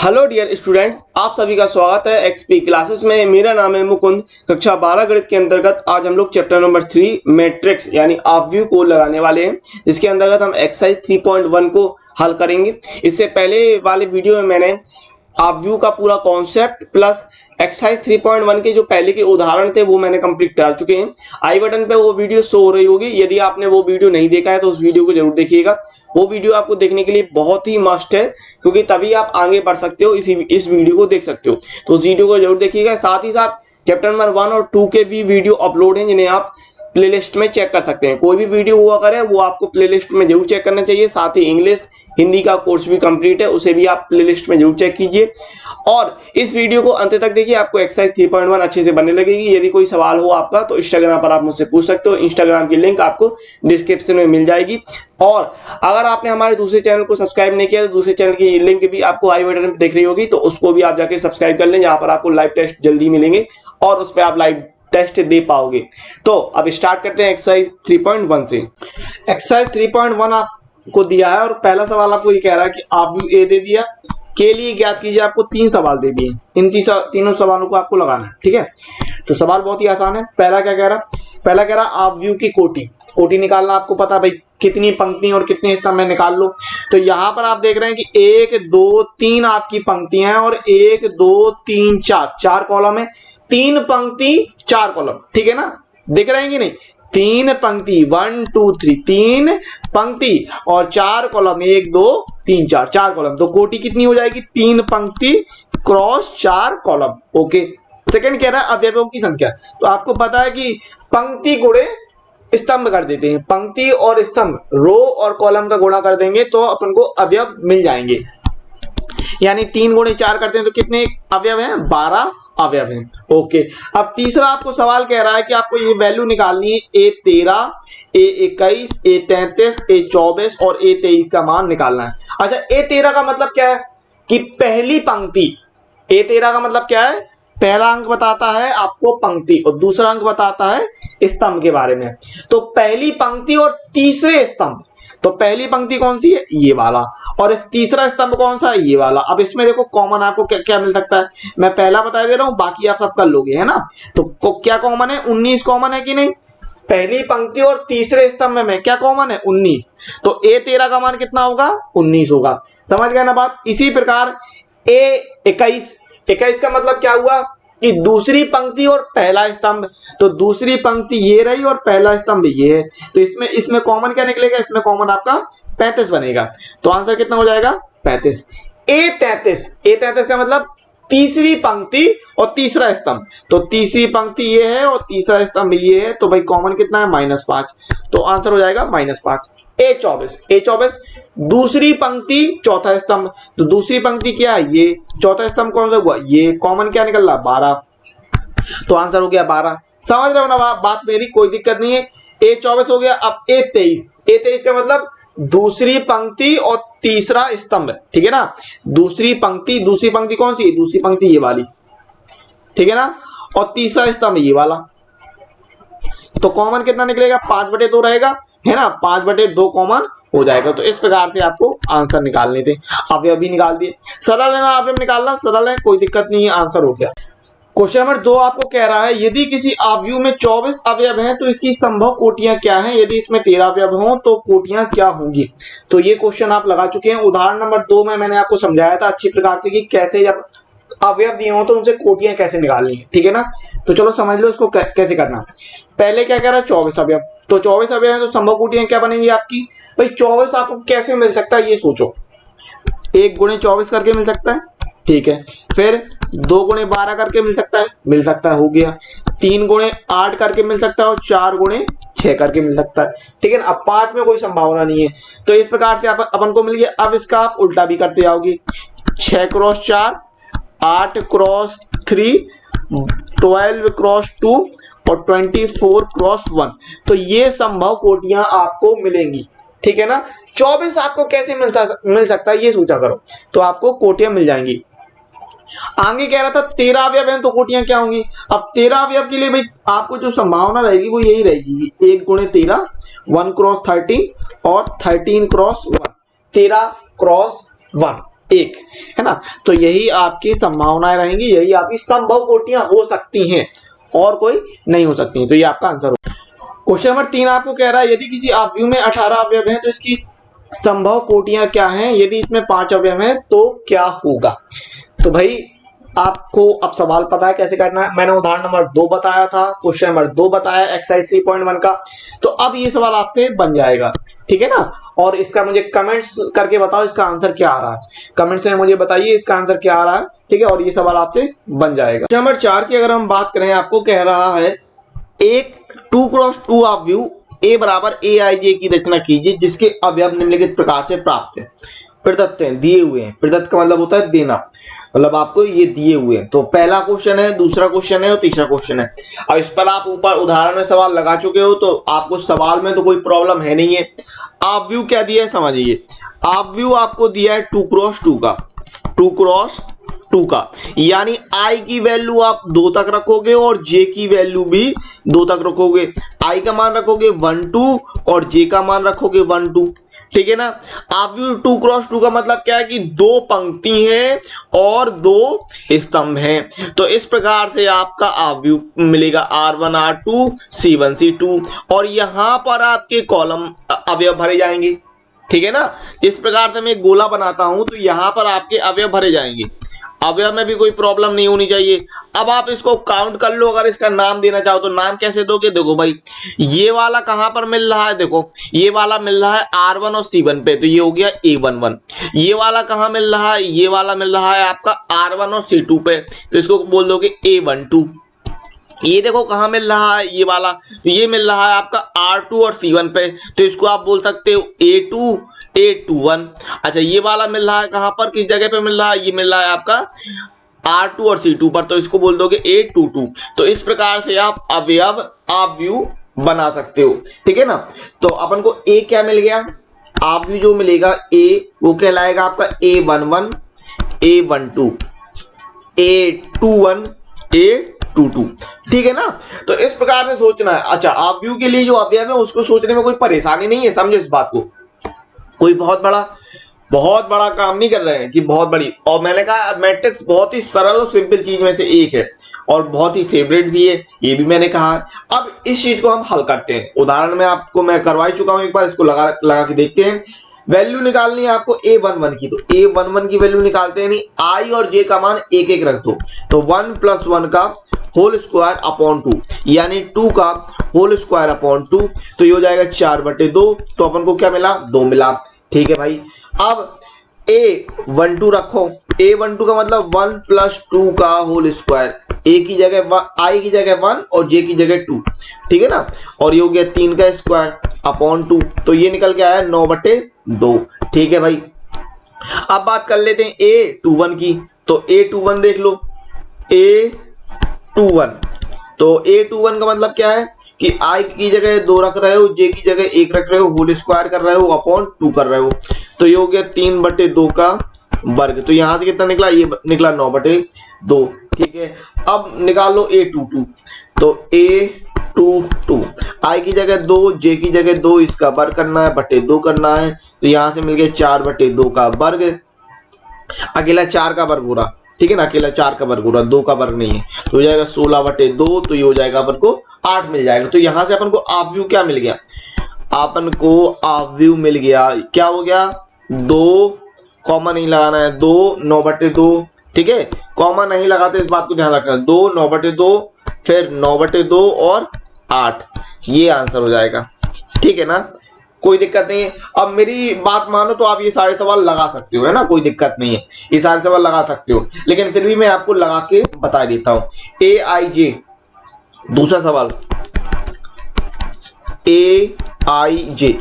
Hello dear students, आप सभी का स्वागत है एक्सपी क्लासेस में। मेरा नाम है मुकुंद। कक्षा 12 गणित के अंतर्गत आज हम लोग चैप्टर नंबर 3 मैट्रिक्स यानी अपव्यू को लगाने वाले हैं। इसके अंतर्गत हम एक्सरसाइज 3.1 को हल करेंगे। इससे पहले वाले वीडियो में मैंने अपव्यू का पूरा कॉन्सेप्ट प्लस एक्सरसाइज 3.1 के जो पहले के उदाहरण थे वो मैंने कंप्लीट कर चुके हैं। आई बटन पे वो वीडियो शो हो रही होगी। यदि आपने वो वीडियो नहीं देखा है तो उस वीडियो को जरूर देखिएगा। वो वीडियो आपको देखने के लिए बहुत ही मस्ट है, क्योंकि तभी आप आगे बढ़ सकते हो, इस वीडियो को देख सकते हो। तो उस वीडियो को जरूर देखिएगा। साथ ही साथ चैप्टर नंबर 1 और 2 के भी वीडियो अपलोड हैं, जिन्हें आप प्लेलिस्ट में चेक कर सकते हैं। कोई भी वीडियो हुआ करे वो आपको प्लेलिस्ट में जरूर चेक करना चाहिए। साथ ही इंग्लिश हिंदी का कोर्स भी कंप्लीट है, उसे भी आप प्लेलिस्ट में जरूर चेक कीजिए। और इस वीडियो को अंत तक देखिए, आपको एक्सरसाइज 3.1 अच्छे से बनने लगेगी। यदि कोई सवाल हो आपका तो इंस्टाग्राम पर आप मुझसे पूछ सकते हो। इंस्टाग्राम की लिंक आपको डिस्क्रिप्शन में मिल जाएगी। और अगर आपने हमारे दूसरे चैनल को सब्सक्राइब नहीं किया तो दूसरे चैनल की लिंक भी आपको आई बटन पर दिख रही होगी, तो उसको भी आप जाकर सब्सक्राइब कर लें, जहां पर आपको लाइव टेस्ट जल्दी मिलेंगे और उस पर आप लाइव टेस्ट दे पाओगे। तो अब स्टार्ट करते हैं एक्सरसाइज 3.1 से। एक्सरसाइज 3.1 आपको दिया है और पहला सवाल आपको ये कह रहा है कि अपव्यू ए दे दिया, के लिए ज्ञात कीजिए। आपको 3 सवाल दे दिए, इन तीनों सवालों को आपको लगाना है। ठीक है, तो सवाल बहुत ही आसान है। पहला क्या कह रहा है? पहला कह रहा अपव्यू की कोटि निकालना। आपको पता भाई कितनी पंक्ति और कितने स्तंभ में निकाल लो। तो यहां पर आप देख रहे हैं कि 1 2 3 आपकी पंक्तियां हैं और 1 2 3 4 कॉलम है। 3 पंक्ति 4 कॉलम, ठीक है ना? दिख रहे हैं कि नहीं? 3 पंक्ति 1 2 3 3 पंक्ति और 4 कॉलम 1 2 3 4 कॉलम। तो कोटि कितनी हो जाएगी? 3 पंक्ति क्रॉस 4 कॉलम। ओके। सेकंड कह रहा है अवयवों की संख्या। तो आपको पता है कि पंक्ति गुणे स्तंभ कर देते हैं। पंक्ति और स्तंभ, रो और कॉलम का गुणा कर देंगे तो अपन को अवयव मिल जाएंगे। यानी 3 गुणे 4 करते हैं तो कितने अवयव हैं? 12 अवयव हैं। ओके। अब तीसरा आपको सवाल कह रहा है कि आपको ये वैल्यू निकालनी है A13, A21, A33, A24 और A23 का मान निकालना है। अच्छा, A13 का मतलब क्या है? कि पहली पंक्ति। A13 का मतलब क्या है? पहला अंक बताता है आपको पंक्ति और दूसरा अंक बताता है स्तंभ के बारे में। तो पहली पंक्ति और तीसरे स्तंभ। तो पहली पंक्ति कौन सी है? ये वाला। और तीसरा स्तंभ कौन सा है? ये वाला। अब इसमें देखो कॉमन आपको क्या क्या मिल सकता है, मैं पहला बता दे रहा हूं, बाकी आप सब कर लोगे, है ना? तो क्या कॉमन है? 19 कॉमन है कि नहीं? पहली पंक्ति और तीसरे स्तंभ में क्या कॉमन है? 19। तो A13 का मान कितना होगा? 19 होगा। समझ गए ना बात? इसी प्रकार A21 का मतलब क्या हुआ कि दूसरी पंक्ति और पहला स्तंभ। तो दूसरी पंक्ति ये रही और पहला स्तंभ ये है। तो इसमें कॉमन क्या निकलेगा? इसमें कॉमन आपका 35 बनेगा। तो आंसर कितना हो जाएगा? 35। A33 का मतलब तीसरी पंक्ति और तीसरा स्तंभ। तो तीसरी पंक्ति ये है और तीसरा स्तंभ ये है। तो भाई कॉमन कितना है? -5। तो आंसर हो जाएगा -5। A24 दूसरी पंक्ति चौथा स्तंभ। तो दूसरी पंक्ति क्या है? ये। चौथा स्तंभ कौन सा हुआ? ये। कॉमन क्या निकल रहा? 12। तो आंसर हो गया 12। समझ रहे हो ना बात मेरी? कोई दिक्कत नहीं है। A24 हो गया। अब A23 का मतलब दूसरी पंक्ति और तीसरा स्तंभ, ठीक है ना? दूसरी पंक्ति कौन सी? दूसरी पंक्ति ये वाली, ठीक है ना? और तीसरा स्तंभ ये वाला। तो कॉमन कितना निकलेगा? 5/2 रहेगा, है ना? 5/2 कॉमन हो जाएगा। तो इस प्रकार से आपको आंसर निकालने थे। अवयव भी निकाल दिए। सरल है ना? अवयव निकालना सरल है, कोई दिक्कत नहीं है, आंसर हो गया। क्वेश्चन नंबर 2 आपको कह रहा है यदि किसी अपव्यू में 24 अवयव हैं तो इसकी संभव कोटियां क्या हैं? यदि इसमें 13 अवयव हों तो कोटियां क्या होंगी? तो ये क्वेश्चन आप लगा चुके हैं। उदाहरण नंबर 2 में मैंने आपको समझाया था अच्छी प्रकार से कि कैसे जब अवयव दिए हों तो उनसे कोटियां कैसे निकालनी है, ठीक है ना? तो चलो समझ लो इसको कैसे करना। पहले क्या कह रहा है? 24 अवयव। तो 24 अवयव है तो संभव कोटियां क्या बनेंगी आपकी? भाई 24 आपको कैसे मिल सकता है ये सोचो। 1 गुणे 24 करके मिल सकता है, ठीक है। फिर 2 गुणे 12 करके मिल सकता है, हो गया। 3 गुणे 8 करके मिल सकता है और 4 गुणे 6 करके मिल सकता है, ठीक है ना? अब 5 में कोई संभावना नहीं है। तो इस प्रकार से अपन को मिल गया। अब इसका आप उल्टा भी करते जाओगे। 6 क्रॉस 4, 8 क्रॉस 3, 12 क्रॉस 2 और 24 क्रॉस 1। तो ये संभव कोटियां आपको मिलेंगी, ठीक है ना? 24 आपको कैसे मिल सकता है ये सोचा करो, तो आपको कोटियां मिल जाएंगी। आगे कह रहा था 13 अवयव हैं तो कोटियां क्या होंगी? अब 13 अवयव के लिए भाई आपको जो संभावना रहेगी वो यही रहेगी, 1 गुणे 13, 1 क्रॉस 13 और 13 क्रॉस 1, 13 क्रॉस 1, 1, है ना। तो यही आपकी संभावनाएं रहेंगी, यही आपकी संभव कोटियां हो सकती हैं और कोई नहीं हो सकती हैं। तो ये आपका आंसर होगा। क्वेश्चन नंबर 3 आपको कह रहा है यदि किसी अवयव में 18 अवयव हैं तो इसकी संभव कोटियां क्या हैं, यदि इसमें 5 अवयव हैं तो क्या होगा। तो भाई आपको अब सवाल पता है कैसे करना है। मैंने उदाहरण नंबर 2 बताया था, क्वेश्चन नंबर 2 बताया एक्सरसाइज 3.1 का। तो अब ये सवाल आपसे बन जाएगा, ठीक है ना। और इसका मुझे कमेंट्स करके बताओ इसका आंसर क्या आ रहा है, कमेंट्स में मुझे बताइए इसका आंसर क्या आ रहा है, ठीक है। और ये सवाल आपसे बन जाएगा। क्वेश्चन नंबर 4 की अगर हम बात करें, आपको कह रहा है एक 2x2 अवयव A बराबर AIJ की रचना कीजिए जिसके अवयव निम्नलिखित प्रकार से प्राप्त है। प्रदत्त हैं, दिए हुए हैं। प्रदत्त का मतलब होता है देना, मतलब आपको ये दिए हुए हैं। तो पहला क्वेश्चन है, दूसरा क्वेश्चन है और तीसरा क्वेश्चन है। अब इस पर आप ऊपर उदाहरण में सवाल लगा चुके हो तो आपको सवाल में तो कोई प्रॉब्लम है नहीं है। आप व्यू क्या दिया है समझिए। आप व्यू आपको दिया है 2x2 का, 2x2 का, यानी I की वैल्यू आप 2 तक रखोगे और J की वैल्यू भी 2 तक रखोगे। I का मान रखोगे 1 2 और J का मान रखोगे 1 2, ठीक है ना। आव्यूह 2x2 का मतलब क्या है कि 2 पंक्ति हैं और 2 स्तंभ हैं। तो इस प्रकार से आपका आव्यूह मिलेगा R1 R2 C1 C2 और यहां पर आपके कॉलम अवयव भरे जाएंगे, ठीक है ना। इस प्रकार से मैं एक गोला बनाता हूं तो यहां पर आपके अवयव भरे जाएंगे। अवयव में भी कोई प्रॉब्लम नहीं होनी चाहिए। अब आप इसको काउंट कर लो, अगर इसका नाम देना चाहो तो नाम कैसे दोगे। देखो भाई ये वाला कहां पर मिल रहा है, देखो ये वाला मिल रहा है R1 और C1 पे, तो ये हो गया A11। ये वाला कहां मिल रहा है, ये वाला मिल रहा है आपका R1 और C2 पे, तो इसको बोल दोगे A12। ये देखो कहां मिल रहा है ये वाला, तो ये मिल रहा है आपका R2 और C1 पे, तो इसको आप बोल सकते हो A2 A21। अच्छा ये वाला मिल रहा है कहां पर, किस जगह पे मिल रहा है, ये मिल रहा है आपका R2 और C2 पर, तो इसको बोल दोगे A22। तो इस प्रकार से आप आव्यूह बना सकते हो, ठीक है ना। तो अपन को A क्या मिल गया, आव्यूह जो मिलेगा A वो कहलाएगा आपका A11 A12 A21 A22, ठीक है ना। तो इस प्रकार से सोचना है। अच्छा आव्यूह के लिए जो अवयव है उसको सोचने में कोई परेशानी नहीं है, समझो इस बात को। कोई बहुत बड़ा काम नहीं कर रहे हैं कि बहुत बड़ी। और मैंने कहा मैट्रिक्स बहुत ही सरल और सिंपल चीज में से एक है और बहुत ही फेवरेट भी है, ये भी मैंने कहा। अब इस चीज को हम हल करते हैं। उदाहरण में आपको मैं करवा चुका हूं एक बार, इसको लगा के देखते हैं। वैल्यू निकालनी है आपको A11 की, तो A11 की वैल्यू निकालते हैं, I और J का मान एक एक रख दो। तो 1 + 1 का होल स्क्वायर अपॉन 2 यानी 2 का होल स्क्वायर अपॉन 2, तो ये हो जाएगा 4/2। तो अपन को क्या मिला, 2 मिला, ठीक है भाई। अब A12 रखो, A12 का मतलब 1 + 2 का होल स्क्वायर, A की जगह I की जगह 1 और J की जगह 2, ठीक है ना। और ये हो गया 3 का स्क्वायर अपॉन 2, तो ये निकल के आया 9/2, ठीक है भाई। अब बात कर लेते हैं A21 की, तो A21 देख लो, A21, तो A21 का मतलब क्या है कि I की जगह 2 रख रहे हो, J की जगह 1 रख रहे हो, होल स्क्वायर कर रहे हो अपॉन 2 कर रहे हो, तो ये हो गया 3/2 का वर्ग। तो यहां से कितना निकला, ये निकला 9/2, ठीक है। अब निकाल लो A22, तो A22 I की जगह 2 J की जगह 2, इसका वर्ग करना है, /2 करना है, तो यहां से मिल गया 4/2 का वर्ग। अकेला 4 का वर्ग हो रहा, ठीक है ना, अकेला 4 का वर्ग हो रहा, 2 का वर्ग नहीं है, तो हो जाएगा 16/2, तो ये हो जाएगा अपन को 8 मिल जाएगा। तो यहां से अपन को आव्यूह क्या मिल गया, अपन को आव्यूह मिल गया, क्या हो गया, 2 कॉमा नहीं लगाना है, 2 9/2, ठीक है। कॉमा नहीं लगाते, इस बात को ध्यान रखना, 2 9/2 फिर 9/2 और 8, ये आंसर हो जाएगा, ठीक है ना। कोई दिक्कत नहीं है। अब मेरी बात मानो तो आप ये सारे सवाल लगा सकते हो, है ना, कोई दिक्कत नहीं है, ये सारे सवाल लगा सकते हो, लेकिन फिर भी मैं आपको लगा के बता देता हूं। AIJ, दूसरा सवाल AIJ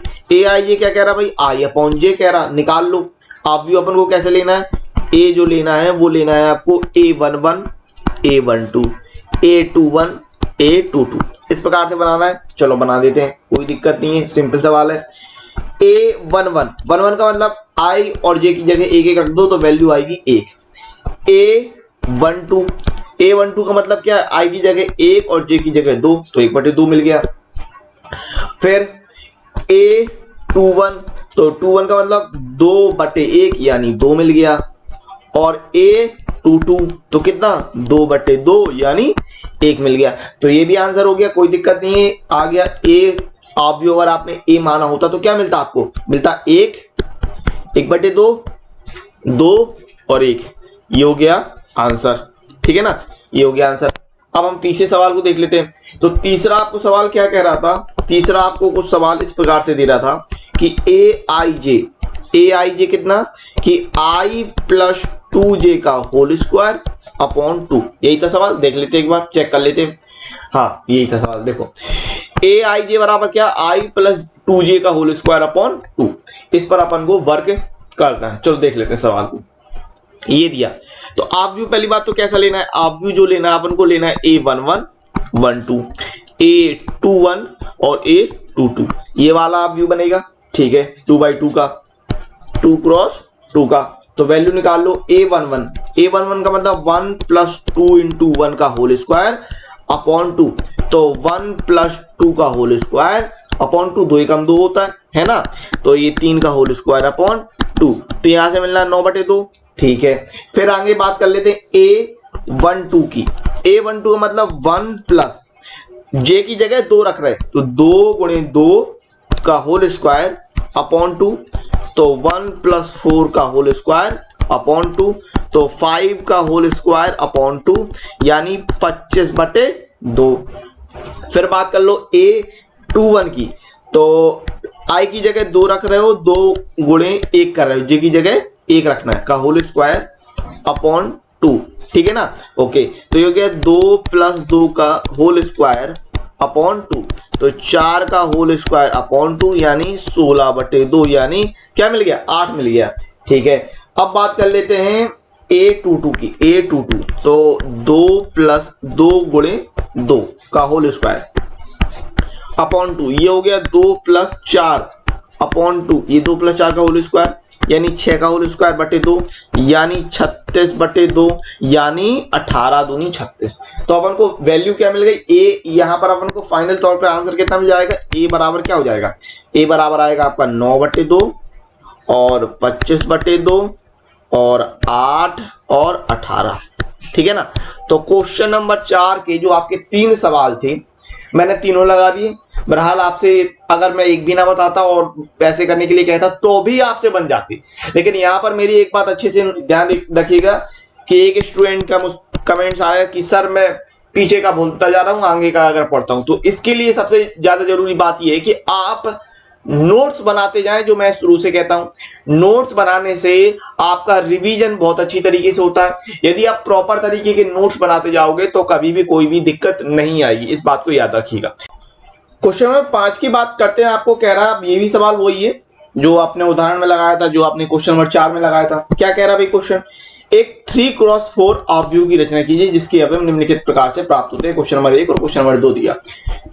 क्या कह रहा भाई, I/J कह रहा, निकाल लो। आव्यूह अपन को कैसे लेना है, A जो लेना है वो लेना है आपको A11 A12 A21 A22, इस प्रकार से बनाना है। चलो बना देते हैं, कोई दिक्कत नहीं है, सिंपल सवाल है। A11 का मतलब I और J की जगह 1 1 रख दो, तो वैल्यू आएगी 1। A12 का मतलब क्या है, I की जगह 1 और J की जगह 2, तो 1/2 मिल गया। फिर A21, तो 21 का मतलब 2/1 यानी 2 मिल गया, और A22 तो कितना 2/2 यानी 1 मिल गया। तो ये भी आंसर हो गया, कोई दिक्कत नहीं है, आ गया A ऑब्वियो। अगर आपने A माना होता तो क्या मिलता, आपको मिलता 1/2, 2 और 1। ये हो गया आंसर, ठीक है ना, ये हो गया आंसर। अब हम तीसरे सवाल को देख लेते हैं। तो तीसरा आपको सवाल क्या कह रहा था, तीसरा आपको कुछ सवाल इस प्रकार से दे रहा था कि aij कितना कि i + 2j का होल स्क्वायर अपॉन 2। यही था सवाल, देख लेते एक बार, चेक कर लेते। हाँ यही था सवाल, देखो aij बराबर क्या, i + 2j का होल स्क्वायर अपॉन 2। इस पर अपन को वर्क करना है। चलो देख लेते हैं सवाल को। ये दिया तो आप व्यू, पहली बात तो कैसा लेना है, आप व्यू जो लेना है अपन को लेना है A11, 12, A21 और A22, ये वाला आप व्यू बनेगा, ठीक है, 2/2 का, 2 क्रॉस 2 का। तो वैल्यू निकाल लो A11 का मतलब 1 + 2 × 1 का होल स्क्वायर अपॉन 2। तो 1 + 2 का होल स्क्वायर अपॉन 2, 2 एकम 2 होता है ना, तो ये 3 का होल स्क्वायर अपॉन 2। तो यहां से मिलना 9/2, ठीक है। फिर आगे बात कर लेते हैं A12 की। A12 का मतलब 1 + j की जगह 2 रख रहे हैं, तो 2 × 2 का होल स्क्वायर अपॉन 2। तो 1 + 4 का होल स्क्वायर अपॉन 2, तो 5 का होल स्क्वायर अपॉन 2 यानी 25/2। फिर बात कर लो A21 की। तो i की जगह 2 रख रहे हो, 2 × 1 कर रहे हो, j की जगह 1 रखना है, का होल स्क्वायर अपॉन 2, ठीक है ना। ओके, तो ये हो गया 2 + 2 का होल स्क्वायर अपॉन 2, तो 4 का होल स्क्वायर अपॉन 2 यानी 16/2, यानी क्या मिल गया, 8 मिल गया, ठीक है। अब बात कर लेते हैं A22 की। A22 तो 2 + 2 × 2 का होल स्क्वायर अपॉन 2, ये हो गया 2 + 4 अपॉन 2, ये 2 + 4 का होल स्क्वायर यानी 6 का होल स्क्वायर बटे 2 यानी 36/2 यानी 18 दूनी 36। तो अपन को वैल्यू क्या मिल गई, ए, यहाँ पर अपन को फाइनल तौर पे आंसर कितना मिल जाएगा, ए बराबर क्या हो जाएगा, ए बराबर आएगा आपका 9/2 और 25/2 और 8 और 18, ठीक है ना। तो क्वेश्चन नंबर 4 के जो आपके 3 सवाल थे मैंने तीनों लगा दिए। बहरहाल आपसे अगर मैं एक भी ना बताता और पैसे करने के लिए कहता तो भी आपसे बन जाती, लेकिन यहाँ पर मेरी एक बात अच्छे से ध्यान रखिएगा कि एक स्टूडेंट का कमेंट्स आया कि सर मैं पीछे का भूलता जा रहा हूँ, आगे का अगर पढ़ता हूँ। तो इसके लिए सबसे ज्यादा जरूरी बात यह है कि आप नोट्स बनाते जाएं, जो मैं शुरू से कहता हूं। नोट्स बनाने से आपका रिवीजन बहुत अच्छी तरीके से होता है। यदि आप प्रॉपर तरीके के नोट्स बनाते जाओगे तो कभी भी कोई भी दिक्कत नहीं आएगी, इस बात को याद रखिएगा। क्वेश्चन नंबर 5 की बात करते हैं। आपको कह रहा है, ये भी सवाल वही है जो आपने उदाहरण में लगाया था, जो आपने क्वेश्चन नंबर 4 में लगाया था। क्या कह रहा है भाई क्वेश्चन, एक 3x4 ऑब्व्यू की रचना कीजिए जिसकी अवयव निम्नलिखित प्रकार से प्राप्त होते हैं। क्वेश्चन नंबर 1 और क्वेश्चन नंबर 2 दिया।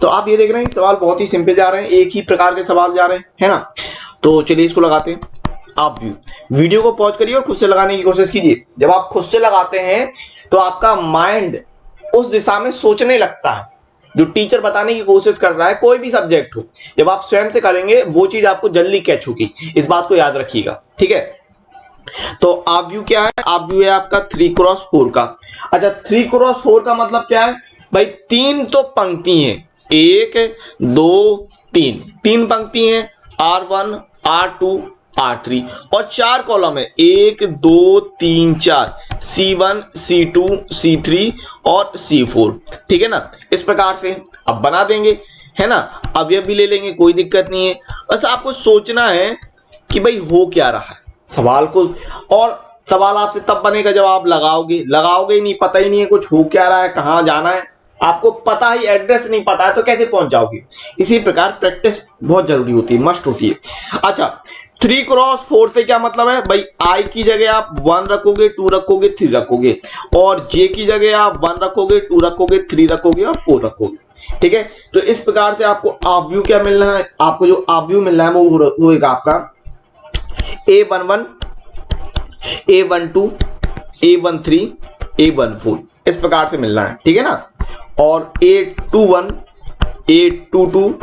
तो आप ये देख रहे हैं सवाल बहुत ही सिंपल जा रहे हैं, एक ही प्रकार के सवाल जा रहे हैं, है ना। तो चलिए इसको लगाते हैं। आप वीडियो को पॉज करिए और खुद से लगाने की कोशिश कीजिए। जब आप खुद से लगाते हैं तो आपका माइंड उस दिशा में सोचने लगता है जो टीचर बताने की कोशिश कर रहा है, कोई भी सब्जेक्ट हो। जब आप स्वयं से करेंगे वो चीज आपको जल्दी कैच होगी, इस बात को याद रखिएगा, ठीक है। तो आप व्यू क्या है, आप व्यू है आपका 3x4 का। अच्छा, 3x4 का मतलब क्या है भाई, 3 तो पंक्ति हैं, 1 2 3, 3 पंक्ति हैं, R1 R2 R3 और 4 कॉलम है, 1 2 3 4, C1 C2 C3 और C4, ठीक है ना। इस प्रकार से अब बना देंगे, है ना। अब ये भी ले लेंगे, कोई दिक्कत नहीं है। बस आपको सोचना है कि भाई हो क्या रहा है सवाल को, और सवाल आपसे तब बनेगा जब आप लगाओगे ही नहीं, पता ही नहीं है कुछ हो क्या रहा है, कहाँ जाना है, आपको पता ही एड्रेस नहीं पता है तो कैसे पहुंच जाओगे। इसी प्रकार प्रैक्टिस बहुत जरूरी होती है, मस्ट होती है। अच्छा, 3x4 से क्या मतलब है भाई, i की जगह आप 1 रखोगे, 2 रखोगे, 3 रखोगे, और j की जगह आप 1 रखोगे, 2 रखोगे, 3 रखोगे और 4 रखोगे, ठीक है। तो इस प्रकार से आपको ऑब्व्यू क्या मिलना है, आपको जो ऑब्व्यू मिलना है वो होगा आपका A11 A12 A13 A14, इस प्रकार से मिलना है, ठीक है ना। और A21 A22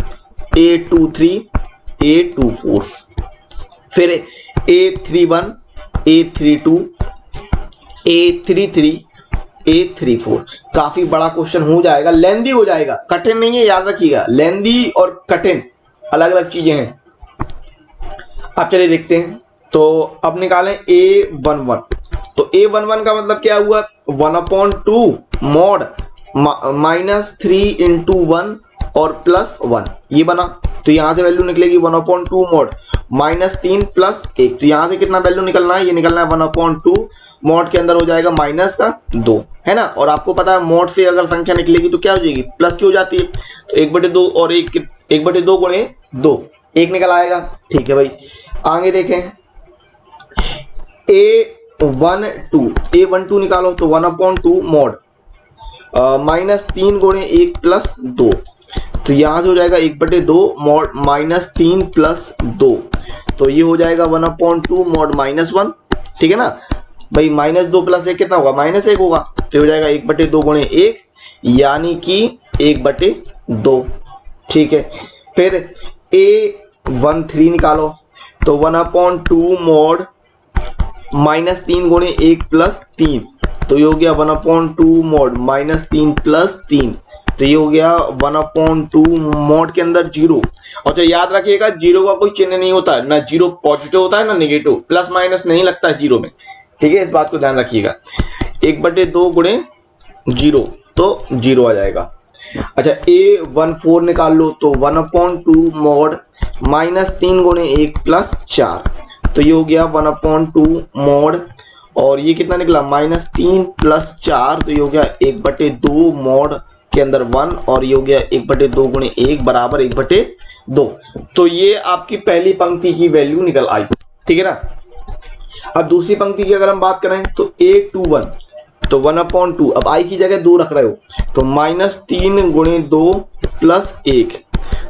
A23 A24, फिर A31 A32 A33 काफी बड़ा क्वेश्चन हो जाएगा, लेंदी हो जाएगा, कठिन नहीं है, याद रखिएगा। लेंदी और कठिन अलग अलग चीजें हैं। अब चलिए देखते हैं। तो अब निकालें A11। तो A11 का मतलब क्या हुआ, 1/2 मॉड -3 इंटू 1 और +1 ये बना। तो यहां से वैल्यू निकलेगी 1/2 मॉड -3 + 1। तो यहां से कितना वैल्यू निकलना है, ये निकलना है 1/2 मॉड के अंदर हो जाएगा -2 है ना। और आपको पता है मॉड से अगर संख्या निकलेगी तो क्या हो जाएगी, प्लस की हो जाती है। तो 1/2 और 1/2 गुणे 2 1 निकल आएगा। ठीक है भाई, आगे देखें। A12 निकालो। तो 1/2 मॉड -3 गुणे 1 + 2। तो यहां से हो जाएगा 1/2 मॉड -3 + 2। तो ये हो जाएगा 1/2 मॉड -1। ठीक है ना भाई, -2 + 1 कितना होगा, -1 होगा। तो हो जाएगा 1/2 गुणे 1 यानी कि 1/2। ठीक है, फिर A13 निकालो। तो 1/2 मॉड -3 गुणे 1 + 3। तो ये हो गया 1/2 मॉड -3 + 3। तो ये हो गया 1/2 मॉड के अंदर 0। और तो याद रखिएगा 0 का कोई चिन्ह नहीं होता है, ना 0 पॉजिटिव होता है ना नेगेटिव, प्लस माइनस नहीं लगता है 0 में। ठीक है, इस बात को ध्यान रखिएगा। 1/2 गुणे 0 तो 0 आ जाएगा। अच्छा, A14 निकाल लो। तो 1/2 मॉड -3 गुणे 1 + 4। तो ये हो गया 1/2 मॉड, और ये कितना निकला -3 + 4। तो ये हो गया 1/2 मॉड के अंदर 1, और ये हो गया 1/2 गुणे 1 बराबर 1/2। तो ये आपकी पहली पंक्ति की वैल्यू निकल आई। ठीक है ना। अब दूसरी पंक्ति की अगर हम बात करें तो A21। तो 1/2, अब i की जगह 2 रख रहे हो, तो -3 गुणे 2 + 1।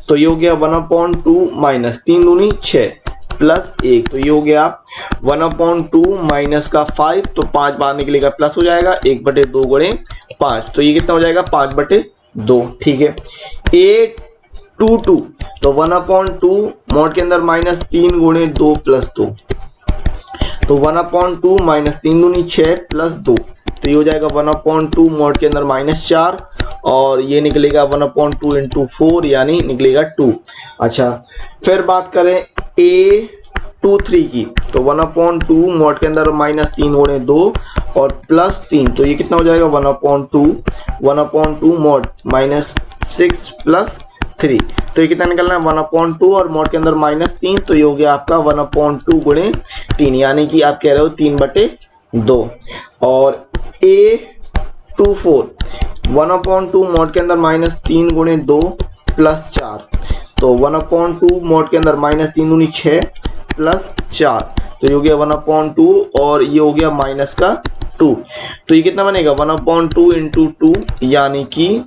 तो ये हो गया 1/2 -3 दूनी 6 + 1। तो ये हो गया 1/2 माइनस का 5। तो 5 बाहर निकलेगा, प्लस हो जाएगा 1/2 गुणे 5। तो ये कितना हो जाएगा 5/2। ठीक है, A22। तो 1/2 मॉड के अंदर -3 गुणे 2 + 2। तो 1/2 -3 दूनी 6 + 2। तो ये हो जाएगा 1/2 मॉड के अंदर -4, और ये निकलेगा 1/2 इंटू 4 यानी निकलेगा 2। अच्छा, फिर बात करें A23 की। तो 1/2 मॉड के अंदर -3 गुणे 2 और +3। तो ये कितना हो जाएगा 1/2 मॉड -6 + 3। तो ये कितना निकलना है 1/2 और मॉड के अंदर -3। तो ये हो गया आपका 1/2 गुणे 3 यानी कि आप कह रहे हो 3/2। और A24 1/2 मॉड के अंदर -3 गुणे 2 + 4। तो 1/2 मॉड के अंदर -3 दूनी 6 + 4। तो ये हो गया 1/2 और ये हो गया -2। तो ये कितना बनेगा 1/2 इंटू 2 यानी कि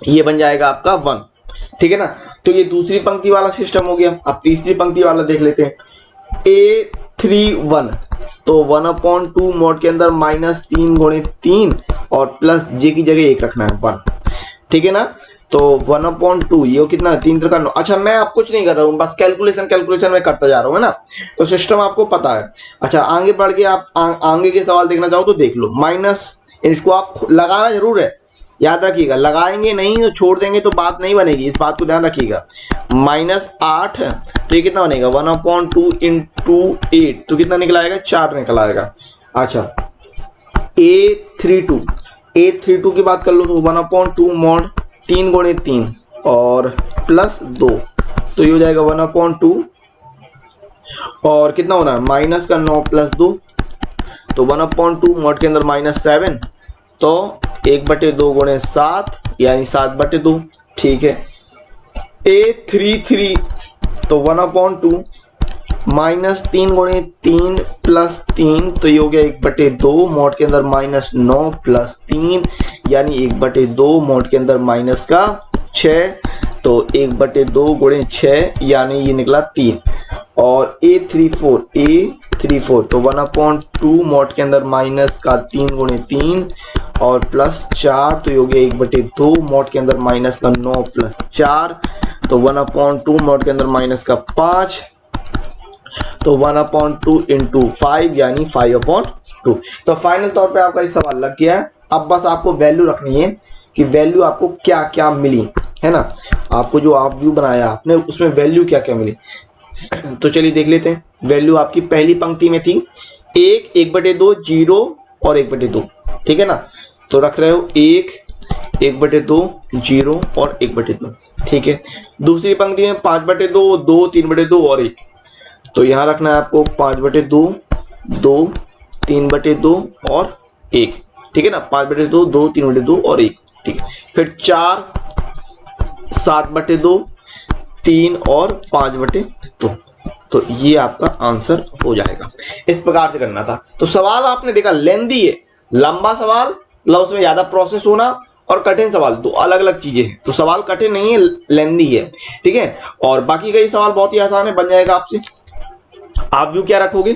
ये बन जाएगा आपका 1। ठीक है ना। तो ये दूसरी पंक्ति वाला सिस्टम हो गया। अब तीसरी पंक्ति वाला देख लेते हैं। A31। तो 1/2 मॉड के अंदर -3 गुणे 3 और प्लस जे की जगह 1 रखना है 1। ठीक है ना। तो 1/2 ये कितना 3 का 9। अच्छा, मैं आप कुछ नहीं कर रहा हूँ, बस कैलकुलेशन में करता जा रहा हूँ, है ना। तो सिस्टम आपको पता है। अच्छा, आगे बढ़ के आप आगे के सवाल देखना चाहो तो देख लो। माइनस इसको आप लगाना जरूर है, याद रखिएगा। लगाएंगे नहीं तो छोड़ देंगे तो बात नहीं बनेगी, इस बात को ध्यान रखिएगा। -8 तो ये कितना बनेगा 1/2 इंटू 8। तो कितना निकल आएगा 4 निकल आएगा। अच्छा, A32 की बात कर लो। तो 1/2 मॉड 3 गुणे 3 और +2। तो ये हो जाएगा 1/2 और कितना होना है माइनस का 9 + 2। तो 1/2 मॉड के अंदर -7। तो 1/2 गुणे 7 यानी 7/2। ठीक है। A33 तो 1/2 -3 गुणे 3 + 3। तो ये हो गया 1/2 मॉड के अंदर -9 + 3 यानी 1/2 मॉड के अंदर -6। तो 1/2 गुणे 6 यानी ये निकला 3। और A34 तो 1/2 मॉड के अंदर -3 गुणे 3 और +4। तो ये हो गया 1/2 मॉड के अंदर -9 + 4। तो 1/2 मॉड के अंदर -5। तो 1/2 इंटू 5 यानी 5/5। 2। तो फाइनल तौर पे आपका इस सवाल लग गया है। अब बस आपको वैल्यू रखनी है कि वैल्यू आपको क्या क्या मिली, है ना। आपको जो आप व्यू बनाया आपने उसमें वैल्यू क्या क्या मिली, तो चलिए देख लेते हैं। वैल्यू आपकी पहली पंक्ति में थी 1, 1/2, 0 और 1/2, ठीक है ना। तो रख रहे हो 1, 1/2, 0 और 1/2, ठीक है। दूसरी पंक्ति में 5/2, 2, 3/2 और 1। तो यहां रखना है आपको 5/2, 2, 3/2 और 1, ठीक है ना। 5/2, 2, 3/2 और 1, ठीक है। फिर 4, 7/2, 3 और 5/2। तो ये आपका आंसर हो जाएगा। इस प्रकार से करना था। तो सवाल आपने देखा लेंदी है, लंबा सवाल मतलब उसमें ज्यादा प्रोसेस होना, और कठिन सवाल, दो अलग अलग चीजें हैं। तो सवाल कठिन नहीं है, लेंदी है, ठीक है। और बाकी कई सवाल बहुत ही आसान है, बन जाएगा आपसे। आप व्यू क्या रखोगे,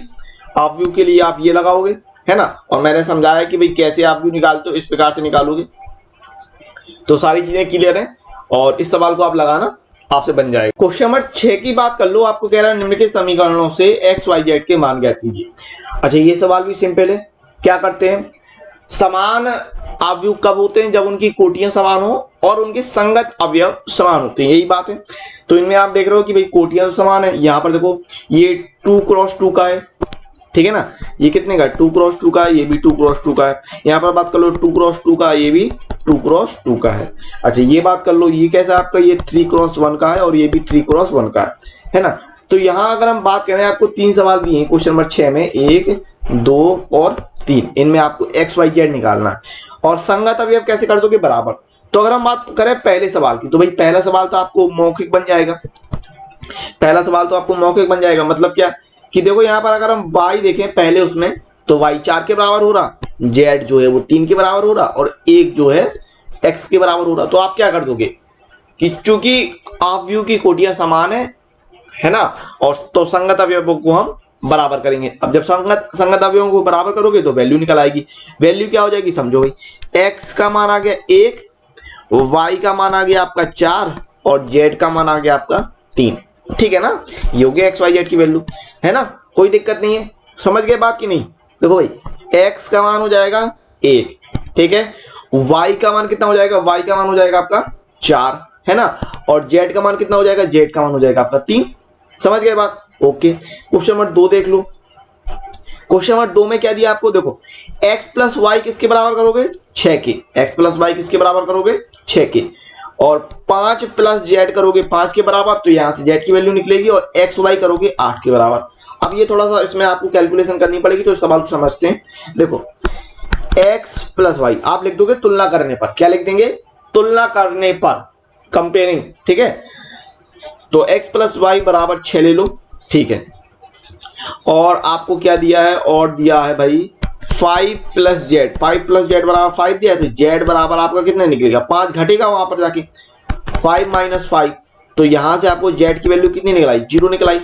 आप व्यू के लिए आप ये लगाओगे, है ना। और मैंने समझाया कि भाई कैसे आप व्यू निकालते हो, इस प्रकार से निकालोगे। तो सारी चीजें क्लियर हैं और इस सवाल को आप लगाना, आपसे बन जाएगा। क्वेश्चन नंबर 6 की बात कर लो। आपको कह रहा है निम्नलिखित समीकरणों से एक्स वाई जेड के मान ज्ञात कीजिए। अच्छा, ये सवाल भी सिंपल है। क्या करते हैं, समान अवयव कब होते हैं, जब उनकी कोटियां समान हो और उनके संगत अवयव समान होते हैं, यही बात है। तो इनमें आप देख रहे हो कि भाई कोटियां तो समान है। यहां पर देखो ये 2 क्रॉस 2 का है, ठीक है ना। ये कितने का, 2 क्रॉस 2 का है, ये भी 2 क्रॉस 2 का है। यहां पर बात कर लो 2 क्रॉस 2 का, ये भी 2 क्रॉस 2 का है। अच्छा, ये बात कर लो, ये कैसा आपका, ये 3 क्रॉस 1 का है और ये भी 3 क्रॉस 1 का है ना। तो यहां अगर हम बात करें, आपको 3 सवाल दिए हैं क्वेश्चन नंबर 6 में, 1, 2 और 3। इनमें आपको एक्स वाई जेड निकालना है। और संगत अवयव कैसे कर दोगे, बराबर। तो अगर हम बात करें पहले सवाल की, तो भाई पहला सवाल तो आपको मौखिक बन जाएगा। पहला सवाल तो आपको मौखिक बन जाएगा, मतलब क्या कि देखो यहां पर अगर हम y देखें पहले उसमें, तो y 4 के बराबर हो रहा, z जो है वो 3 के बराबर हो रहा और 1 जो है x के बराबर हो रहा। तो आप क्या कर दोगे कि चूंकि अवयव की कोटियां समान है ना, और तो संगत अवयवों को हम बराबर करेंगे। अब जब संगत अवयवों को बराबर करोगे तो वैल्यू निकल आएगी। वैल्यू क्या हो जाएगी, समझो भाई, x का मान आ गया 1, y का मान आ गया आपका 4 और z का मान आ गया आपका 3, ठीक है ना। ये हो गया एक्स वाई जेड की वैल्यू, है ना। कोई दिक्कत नहीं है, समझ गए बात की नहीं। देखो भाई, x का मान हो जाएगा 1, ठीक है। y का मान कितना हो जाएगा, y का मान हो जाएगा आपका 4, है ना। और z का मान कितना हो जाएगा, z का मान हो जाएगा आपका 3। समझ गए बात, ओके। क्वेश्चन नंबर 2 देख लो। क्वेश्चन नंबर 2 में क्या दिया आपको, देखो x प्लस वाई किसके बराबर करोगे, 6 के। x प्लस वाई किसके बराबर करोगे, 6 के। और 5 प्लस जेड करोगे 5 के बराबर, तो यहां से जेड की वैल्यू निकलेगी। और एक्स वाई करोगे 8 के बराबर। अब ये थोड़ा सा इसमें आपको कैलकुलेशन करनी पड़ेगी, तो इस सवाल को समझते हैं। देखो x प्लस वाई आप लिख दोगे तुलना करने पर, क्या लिख देंगे, तुलना करने पर, कंपेयरिंग, ठीक है। तो x प्लस वाई बराबर 6 ले लो, ठीक है। और आपको क्या दिया है, और दिया है भाई 5 प्लस जेड, 5 प्लस जेड बराबर 5 दिया है। तो जेड बराबर आपका कितना निकलेगा, 5 घटेगा वहां पर जाके, 5 माइनस 5। तो यहां से आपको जेड की वैल्यू कितनी निकलाई, 0 निकलाई।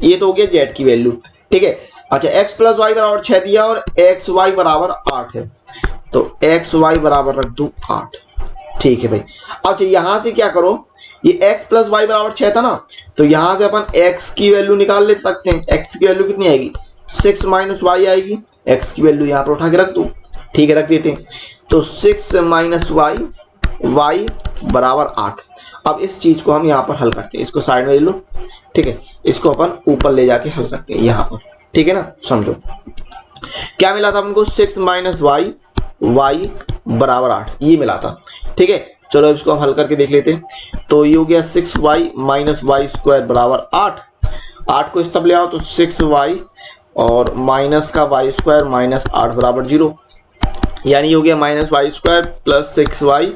ये तो हो गया जेड की वैल्यू, ठीक है। अच्छा, एक्स प्लस वाई बराबर 6 दिया और एक्स वाई बराबर 8 है, तो एक्स वाई बराबर रख दो 8, ठीक है भाई। अच्छा, यहां से क्या करो, ये x प्लस वाई बराबर 6 था ना, तो यहां से अपन x की वैल्यू निकाल ले सकते हैं। x की वैल्यू कितनी आएगी, 6 माइनस वाई आएगी। x की वैल्यू यहां पर उठा के रख दो, ठीक है, रख देते हैं। तो 6 माइनस वाई, वाई बराबर 8। अब इस चीज को हम यहां पर हल करते हैं, इसको साइड में ले लो, ठीक है। इसको अपन ऊपर ले जाके हल करते हैं यहां पर, ठीक है ना। समझो क्या मिला था हमको, 6 माइनस वाई, वाई बराबर 8, ये मिला था, ठीक है। चलो इसको हम हल करके देख लेते हैं। तो ये हो गया 6y माइनस वाई स्क्वायर बराबर 8। 8 को इस तब ले आओ तो 6y और माइनस का वाई स्क्वायर माइनस 8 बराबर 0, यानी हो गया minus y square plus 6y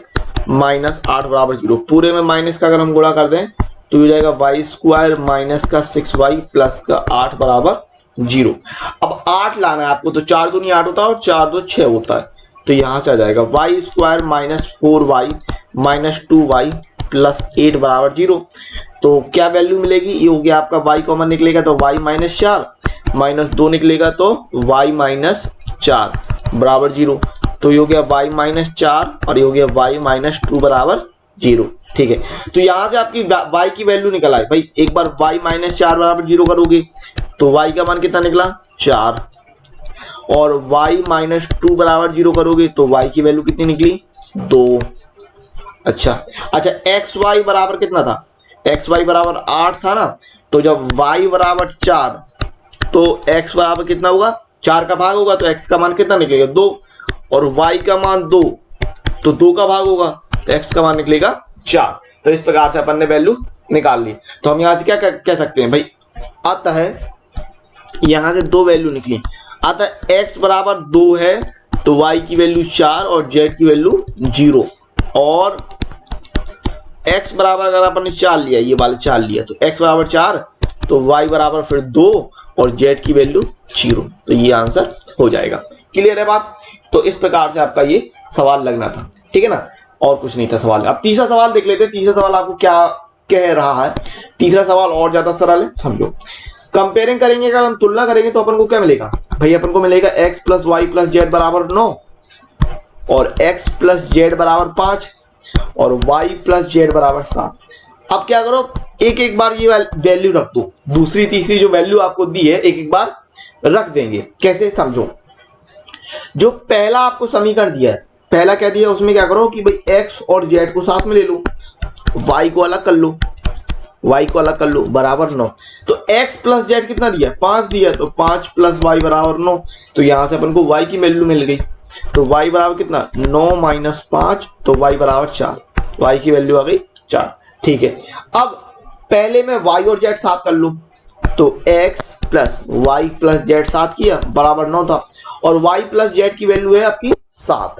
minus 8 बराबर 0। पूरे में माइनस का अगर हम गुणा कर दें तो हो जाएगा वाई स्क्वायर माइनस का 6y प्लस का 8 बराबर 0। अब 8 लाना है आपको, तो 4 दूनी 8 होता है और 4 दो 6 होता है। तो यहां से आ जाएगा y square minus 4y minus 2y plus 8 बराबर 0। तो क्या वैल्यू मिलेगी, ये हो गया आपका y कॉमन निकलेगा तो y माइनस 4, माइनस 2 निकलेगा तो y माइनस 4 बराबर 0। तो ये हो गया y माइनस 4 और ये हो गया y माइनस 2 बराबर 0, ठीक है। तो यहां से आपकी y की वैल्यू निकल आई भाई। एक बार y माइनस 4 बराबर 0 करोगे तो y का मान कितना निकला, 4। और y माइनस 2 बराबर 0 करोगे तो y की वैल्यू कितनी निकली 2। अच्छा एक्स वाई बराबर कितना था, एक्स वाई बराबर 8 था ना, तो जब y बराबर 4 तो x बराबर कितना होगा 4 का भाग होगा तो x का मान कितना निकलेगा 2 और y का मान 2 तो 2 का भाग होगा तो x का मान निकलेगा 4। तो इस प्रकार से अपन ने वैल्यू निकाल ली। तो हम यहां से क्या कह सकते हैं भाई, आता है यहां से दो वैल्यू निकली, आता है x बराबर 2 है तो y की वैल्यू 4 और z की वैल्यू 0 और x बराबर अगर अपन ने 4 लिया, ये वाले 4 लिया तो x बराबर 4 तो y बराबर फिर 2 और z की वैल्यू 0। तो ये आंसर हो जाएगा। क्लियर है बात। तो इस प्रकार से आपका ये सवाल लगना था, ठीक है ना, और कुछ नहीं था सवाल। अब तीसरा सवाल देख लेते हैं, तीसरा सवाल आपको क्या कह रहा है। तीसरा सवाल और ज्यादा सरल है, समझो। कंपेयरिंग करेंगे, अगर हम तुलना करेंगे तो अपन को क्या मिलेगा भाई, अपन को मिलेगा x plus y plus z बराबर 9 और x प्लस जेड बराबर 5 और y प्लस जेड बराबर 7। अब क्या करो, एक एक बार ये वैल्यू रख दो, दूसरी तीसरी जो वैल्यू आपको दी है एक एक बार रख देंगे। कैसे, समझो। जो पहला आपको समीकरण दिया है, पहला क्या दिया उसमें क्या करो कि भाई x और z को साथ में ले लो, y को अलग कर लो, y को अलग कर लो बराबर 9। तो x प्लस जेड कितना दिया 5 दिया तो 5 प्लस वाई बराबर 9। तो यहां से अपन को y की वैल्यू मिल गई, तो y बराबर कितना 9 माइनस 5 तो y बराबर 4, y की वैल्यू आ गई 4। ठीक है, अब पहले में y और z साथ कर लो तो x plus y plus z साथ किया बराबर 9 था और y प्लस जेड की वैल्यू है आपकी 7,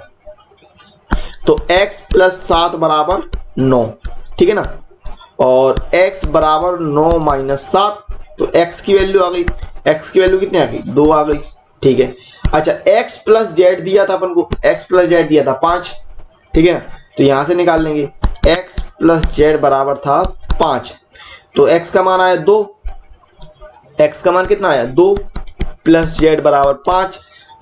तो x प्लस 7 बराबर 9, ठीक है ना, और x बराबर 9 माइनस 7 तो x की वैल्यू आ गई, x की वैल्यू कितनी आ गई 2 आ गई। ठीक है, अच्छा x प्लस जेड दिया था अपन को, x प्लस जेड दिया था 5, ठीक है ना, तो यहां से निकाल लेंगे x प्लस जेड बराबर था 5 तो x का मान आया 2, x का मान कितना आया 2 प्लस जेड बराबर 5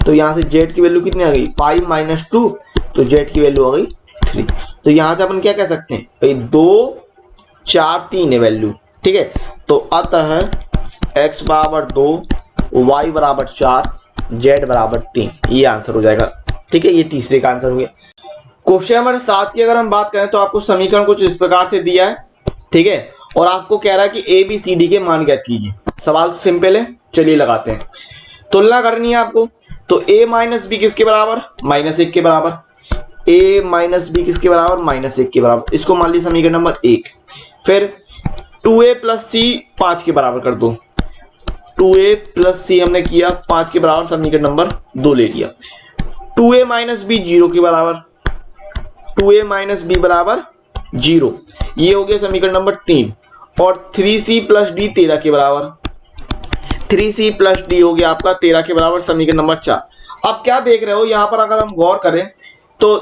तो यहां से z की वैल्यू कितनी आ गई 5 माइनस 2 तो z की वैल्यू आ गई 3। तो यहां से अपन क्या कह सकते हैं भाई 2 4 3 है वैल्यू, ठीक है। तो अतः x बराबर 2 y बराबर 4 z बराबर 3, ये आंसर हो जाएगा। ठीक है, ये तीसरे का आंसर हो गया। क्वेश्चन नंबर 7 की अगर हम बात करें तो आपको समीकरण कुछ इस प्रकार से दिया है, ठीक है, और आपको कह रहा है कि ए बी सी डी के मान ज्ञात कीजिए। सवाल सिंपल है, चलिए लगाते हैं। तुलना करनी है आपको, तो a माइनस बी किसके बराबर -1 के बराबर, a माइनस बी किसके बराबर -1 के बराबर, इसको मान लीजिए समीकरण नंबर 1। फिर 2a प्लस सी 5 के बराबर कर दो, 2a प्लस सी हमने किया 5 के बराबर, समीकरण नंबर 2 ले लिया। 2a माइनस बी 0 के बराबर, 2a माइनस बी बराबर 0, ये हो गया समीकरण नंबर 3। और 3c प्लस डी 13 के बराबर, 3c प्लस डी हो गया आपका 13 के बराबर, समीकरण नंबर 4। अब क्या देख रहे हो यहाँ पर, अगर हम गौर करें तो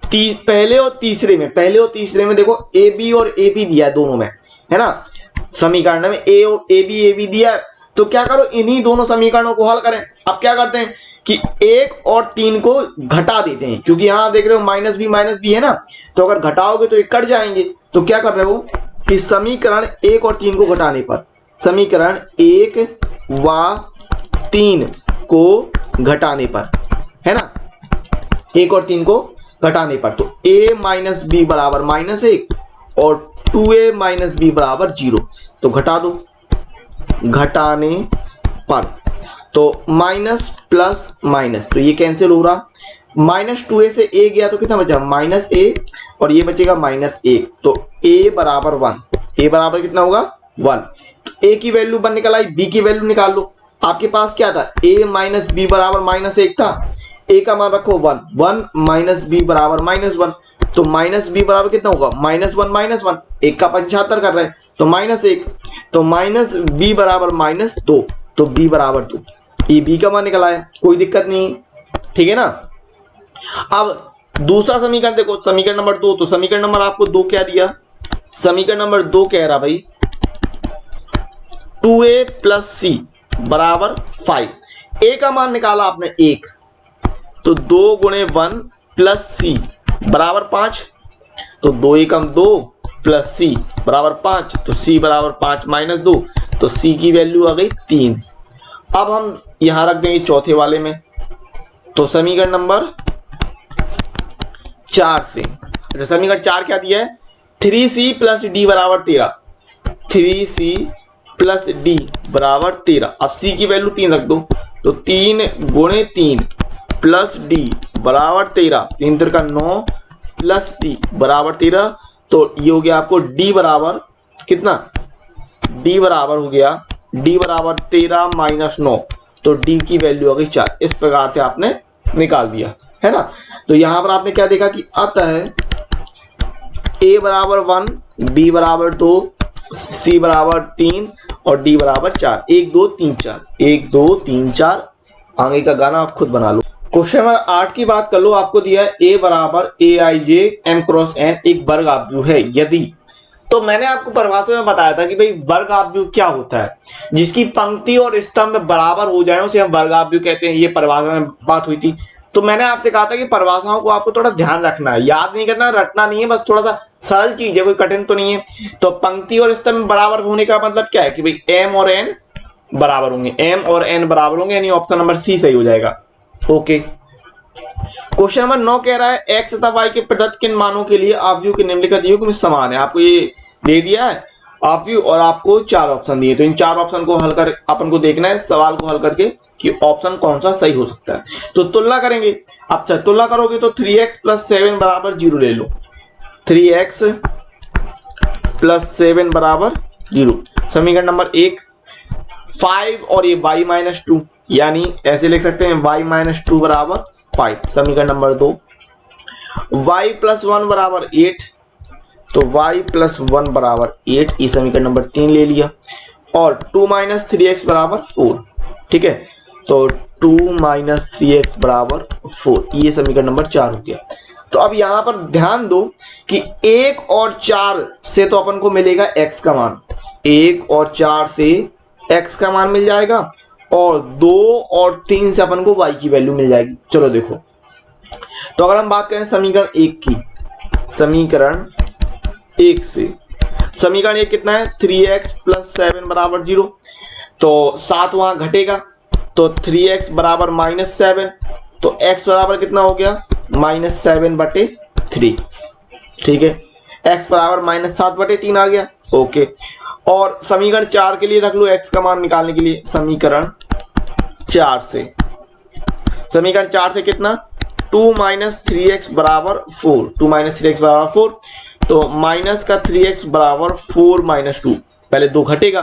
पहले और तीसरे में देखो ए बी और ए बी दिया है दोनों में, है ना, समीकरण में ए और ए बी दिया है। तो क्या करो, इन्हीं दोनों समीकरणों को हल करें। अब क्या करते हैं कि 1 और 3 को घटा देते हैं, क्योंकि यहां देख रहे हो माइनस बी है ना, तो अगर घटाओगे तो ये कट जाएंगे। तो क्या कर रहे हो कि समीकरण 1 और 3 को घटाने पर, समीकरण 1 व 3 को घटाने पर, है ना, 1 और 3 को घटाने पर, तो a माइनस बी बराबर -1 और 2a माइनस बी बराबर 0, तो घटा दो, घटाने पर तो माइनस प्लस माइनस, तो ये कैंसिल हो रहा, -2a से a गया तो कितना बचा -a और ये बचेगा -1, तो a बराबर 1, a बराबर कितना होगा 1, तो a की वैल्यू 1 निकल आई, b की वैल्यू निकाल लो। आपके पास क्या था, a माइनस बी बराबर -1 था, a का मान रखो 1 माइनस बी बराबर -1, तो माइनस बी बराबर कितना होगा -1 1 का 75 कर रहे हैं तो -1, तो माइनस बी बराबर -2 तो b बराबर 2, ये b का मान निकल आया, कोई दिक्कत नहीं, ठीक है ना। अब दूसरा समीकरण देखो, समीकरण नंबर 2, तो समीकरण नंबर आपको 2 क्या दिया, समीकरण नंबर 2 कह रहा भाई 2a प्लस सी बराबर 5, a का मान निकाला आपने 1, तो 2 गुणे 1 प्लस सी बराबर 5, तो 2 एकम 2 प्लस सी बराबर 5, तो सी बराबर 5 माइनस 2, तो सी की वैल्यू आ गई 3। अब हम यहां रख देंगे चौथे वाले में, तो समीकरण नंबर 4 से, अच्छा समीकरण 4 क्या दिया है, 3c प्लस डी बराबर 13, 3c प्लस डी बराबर 13। अब c की वैल्यू 3 रख दो, तो 3 गुणे 3 प्लस डी बराबर 13, 3 3 का 9 प्लस डी बराबर 13। तो ये हो गया आपको डी बराबर कितना, डी बराबर हो गया डी बराबर 13 माइनस 9, तो डी की वैल्यू हो गई 4। इस प्रकार से आपने निकाल दिया है ना। तो यहां पर आपने क्या देखा कि अतः a बराबर 1, b बराबर 2, c बराबर 3 और d बराबर 4, 1 2 3 4, 1 2 3 4। आगे का गाना आप खुद बना लो। क्वेश्चन नंबर 8 की बात कर लो, आपको दिया है a बराबर aij m क्रॉस n एक वर्ग आव्यूह है यदि, तो मैंने आपको परिभाषा में बताया था कि भाई वर्ग आव्यूह क्या होता है, जिसकी पंक्ति और स्तंभ बराबर हो जाए उसे हम वर्ग आव्यूह कहते हैं। ये परिभाषा में बात हुई थी। तो मैंने आपसे कहा था कि परिभाषाओं को आपको थोड़ा ध्यान रखना है, याद नहीं करना, रटना नहीं है, बस थोड़ा सा सरल चीज है, कोई कठिन तो नहीं है। तो पंक्ति और स्तंभ बराबर होने का मतलब क्या है कि भाई m और n बराबर होंगे, m और n बराबर होंगे, यानी ऑप्शन नंबर सी सही हो जाएगा। ओके, क्वेश्चन नंबर 9 कह रहा है x तथा y के प्रदत्त किन मानों के लिए आव्यूह के निम्नलिखित युग्म में समान है। आपको ये दे दिया है आव्यूह और आपको 4 ऑप्शन दिए, तो इन 4 ऑप्शन को हल कर अपन को देखना है सवाल को हल करके कि ऑप्शन कौन सा सही हो सकता है। तो तुलना करेंगे। अच्छा तुलना करोगे तो 3x प्लस 7 बराबर 0 ले लो, 3x प्लस 7 बराबर 0। समीकरण नंबर 1 5 और ये y माइनस 2, यानी ऐसे लिख सकते हैं y माइनस 2 बराबर 5। समीकरण नंबर 2 y प्लस 1 बराबर 8, तो y प्लस 1 बराबर 8, ये समीकरण नंबर 3 ले लिया। और 2 माइनस 3x बराबर 4, ठीक है, तो 2 माइनस 3x बराबर 4, ये समीकरण नंबर 4 हो गया। तो अब यहां पर ध्यान दो कि 1 और 4 से तो अपन को मिलेगा x का मान, 1 और 4 से x का मान मिल जाएगा, और 2 और 3 से अपन को y की वैल्यू मिल जाएगी। चलो देखो, तो अगर हम बात करें समीकरण 1 की, समीकरण 1 से, समीकरण 1 कितना है, 3x प्लस 7 बराबर 0, तो 7 वहां घटेगा, तो 3x बराबर माइनस 7, तो x बराबर कितना हो गया, माइनस 7 बटे 3, ठीक है, x बराबर माइनस 7 बटे 3 आ गया। ओके, और समीकरण 4 के लिए रख लो x का मान निकालने के लिए, समीकरण 4 से, समीकरण 4 से कितना, 2 माइनस 3x बराबर 4, 2 माइनस 3x बराबर 4, तो माइनस का 3x बराबर 4 माइनस 2, पहले 2 घटेगा,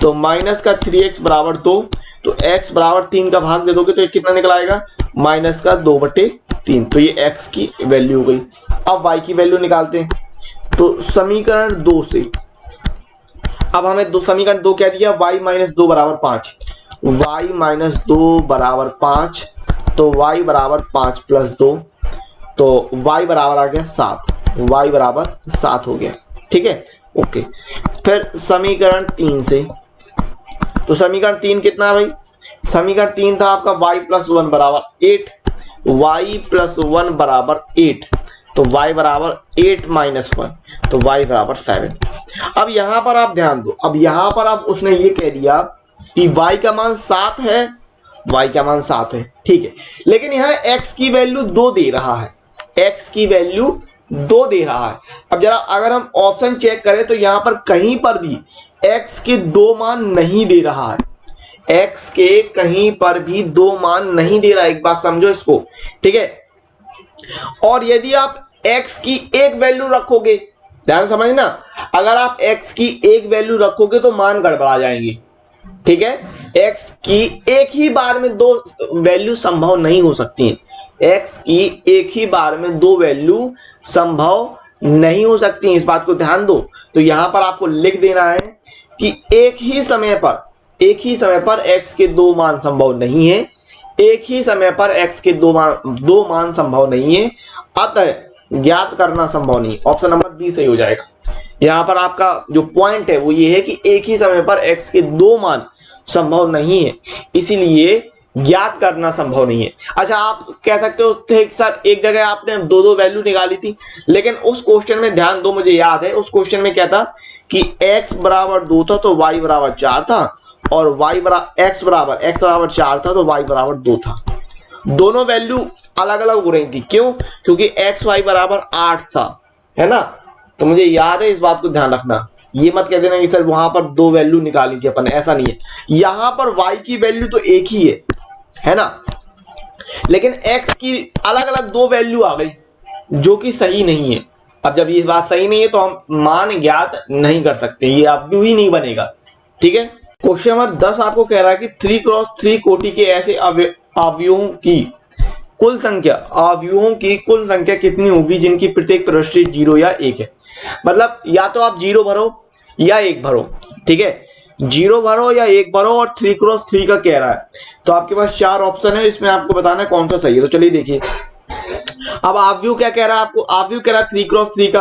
तो माइनस का 3x बराबर 2, तो x बराबर 3 का भाग दे दोगे तो कितना निकल आएगा, माइनस का 2 बटे 3, तो ये x की वैल्यू हो गई। अब y की वैल्यू निकालते हैं, तो समीकरण 2 से, अब हमें दो समीकरण 2 क्या दिया, y माइनस 2 बराबर 5, y माइनस 2 बराबर 5, तो y बराबर 5 प्लस 2, तो y बराबर आ गया 7, y बराबर 7 हो गया, ठीक है। ओके, फिर समीकरण 3 से, तो समीकरण 3 कितना है भाई, समीकरण 3 था आपका y प्लस 1 बराबर 8, y प्लस 1 बराबर 8, तो y बराबर 8 माइनस 1, तो y बराबर 7। अब यहां पर आप ध्यान दो, अब यहां पर आप उसने ये कह दिया कि y का मान 7 है, y का मान 7 है, ठीक है, लेकिन यहाँ x की वैल्यू 2 दे रहा है, x की वैल्यू 2 दे रहा है। अब जरा अगर हम ऑप्शन चेक करें तो यहां पर कहीं पर भी x के 2 मान नहीं दे रहा है, x के कहीं पर भी 2 मान नहीं दे रहा है, एक बात समझो इसको, ठीक है। और यदि आप x की एक वैल्यू रखोगे, ध्यान समझना, अगर आप x की एक वैल्यू रखोगे तो मान गड़बड़ा जाएंगे, ठीक है। x की एक ही बार में 2 वैल्यू संभव नहीं हो सकती हैं, x की एक ही बार में 2 वैल्यू संभव नहीं हो सकती, इस बात को ध्यान दो। तो यहां पर आपको लिख देना है कि एक ही समय पर x के 2 मान संभव नहीं है, एक ही समय पर x के 2 मान संभव नहीं है, अतः ज्ञात करना संभव नहीं। ऑप्शन नंबर बी सही हो जाएगा। यहां पर आपका जो पॉइंट है वो ये है कि एक ही समय पर x के 2 मान संभव नहीं है, इसीलिए ज्ञात करना संभव नहीं है। अच्छा, आप कह सकते हो सर एक जगह आपने 2 वैल्यू निकाली थी, लेकिन उस क्वेश्चन में ध्यान दो, मुझे याद है उस क्वेश्चन में क्या था कि x बराबर 2 था तो y बराबर 4 था, और x बराबर 4 था तो y बराबर 2 था। दोनों वैल्यू अलग अलग हो रही थी। क्यों? क्योंकि एक्स वाई बराबर 8 था, है ना। तो मुझे याद है, इस बात को ध्यान रखना। ये मत कह देना कि सर वहां पर दो वैल्यू निकाली थी अपन, ऐसा नहीं है। यहां पर y की वैल्यू तो एक ही है ना, लेकिन x की अलग अलग दो वैल्यू आ गई जो कि सही नहीं है। अब जब ये बात सही नहीं है तो हम मान ज्ञात नहीं कर सकते, ये अवयव ही नहीं बनेगा। ठीक है। क्वेश्चन नंबर 10 आपको कह रहा है कि 3x3 कोटि के ऐसे अवयवों की कुल संख्या, अवयवों की कुल संख्या कितनी होगी जिनकी प्रत्येक प्रविष्टि 0 या 1 है। मतलब या तो आप 0 भरो या 1 भरो। ठीक है, 0 भरो या 1 भरो, और 3x3 का कह रहा है तो आपके पास 4 ऑप्शन है, इसमें आपको बताना है कौन सा सही है। तो चलिए देखिए, अब अवयव क्या कह रहा है आपको, अवयव कह रहा है 3x3 का।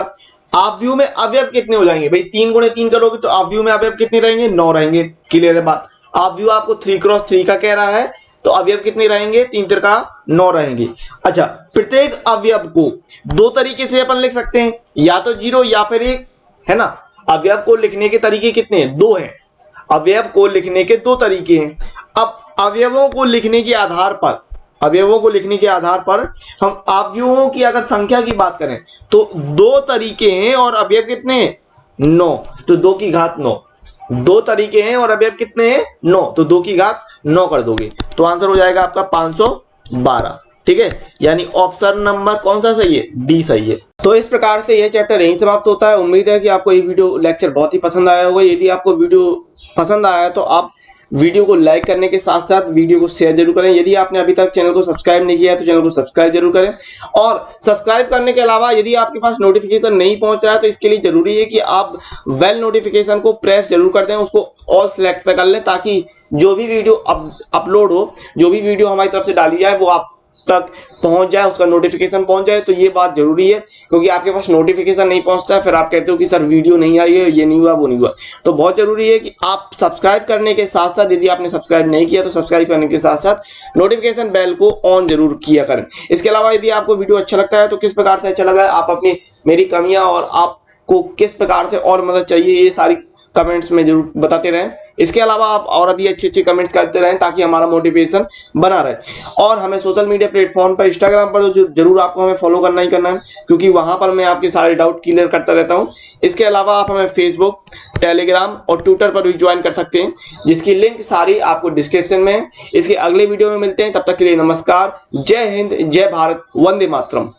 अवयव में अवयव कितने हो जाएंगे भाई, 3 गुणे 3 करोगे तो अवयव में अवयव कितने रहेंगे, 9 रहेंगे। क्लियर है बात। अवयव आपको 3x3 का कह रहा है तो अवयव कितने रहेंगे, 3 त्रिका 9 रहेंगे। अच्छा, प्रत्येक अवयव को दो तरीके से अपन लिख सकते हैं, या तो 0 या फिर 1, है ना। अवयव को लिखने के तरीके कितने हैं, 2 हैं। अवयव को लिखने के 2 तरीके हैं। अब अवयवों को लिखने के आधार पर, अवयवों को लिखने के आधार पर हम अवयवों की अगर संख्या की बात करें तो 2 तरीके हैं और अवयव कितने हैं, 9। तो 2 की घात 9। 2 तरीके हैं और अवयव कितने हैं, 9। तो 2 की घात 9 कर दोगे तो आंसर हो जाएगा आपका 512। ठीक है, यानी ऑप्शन नंबर कौन सा सही है, डी सही है। तो इस प्रकार से यह चैप्टर यहीं समाप्त होता है। उम्मीद है कि आपको ये वीडियो लेक्चर बहुत ही पसंद आया होगा। यदि आपको वीडियो पसंद आया तो आप वीडियो को लाइक करने के साथ साथ वीडियो को शेयर जरूर करें। यदि आपने अभी तक चैनल को सब्सक्राइब नहीं किया है तो चैनल को सब्सक्राइब जरूर करें। और सब्सक्राइब करने के अलावा यदि आपके पास नोटिफिकेशन नहीं पहुंच रहा है तो इसके लिए जरूरी है कि आप बेल नोटिफिकेशन को प्रेस जरूर कर दें, उसको ऑल सेलेक्ट पे कर लें, ताकि जो भी वीडियो अपलोड हो, जो भी वीडियो हमारी तरफ से डाली जाए वो आप तक पहुंच जाए, उसका नोटिफिकेशन पहुंच जाए। तो ये बात जरूरी है, क्योंकि आपके पास नोटिफिकेशन नहीं पहुंचता है, फिर आप कहते हो कि सर वीडियो नहीं आई है, ये नहीं हुआ, वो नहीं हुआ। तो बहुत जरूरी है कि आप सब्सक्राइब करने के साथ साथ, यदि आपने सब्सक्राइब नहीं किया तो सब्सक्राइब करने के साथ साथ नोटिफिकेशन बेल को ऑन जरूर किया करें। इसके अलावा यदि आपको वीडियो अच्छा लगता है तो किस प्रकार से अच्छा लगा है, आप अपनी मेरी कमियां और आपको किस प्रकार से और मदद चाहिए, ये सारी कमेंट्स में जरूर बताते रहें। इसके अलावा आप और भी अच्छे अच्छे कमेंट्स करते रहें ताकि हमारा मोटिवेशन बना रहे। और हमें सोशल मीडिया प्लेटफॉर्म पर, इंस्टाग्राम पर तो जरूर आपको हमें फॉलो करना ही करना है, क्योंकि वहां पर मैं आपके सारे डाउट क्लियर करता रहता हूं। इसके अलावा आप हमें फेसबुक, टेलीग्राम और ट्विटर पर भी ज्वाइन कर सकते हैं, जिसकी लिंक सारी आपको डिस्क्रिप्शन में है। इसके अगले वीडियो में मिलते हैं, तब तक के लिए नमस्कार। जय हिंद, जय भारत, वंदे मातरम।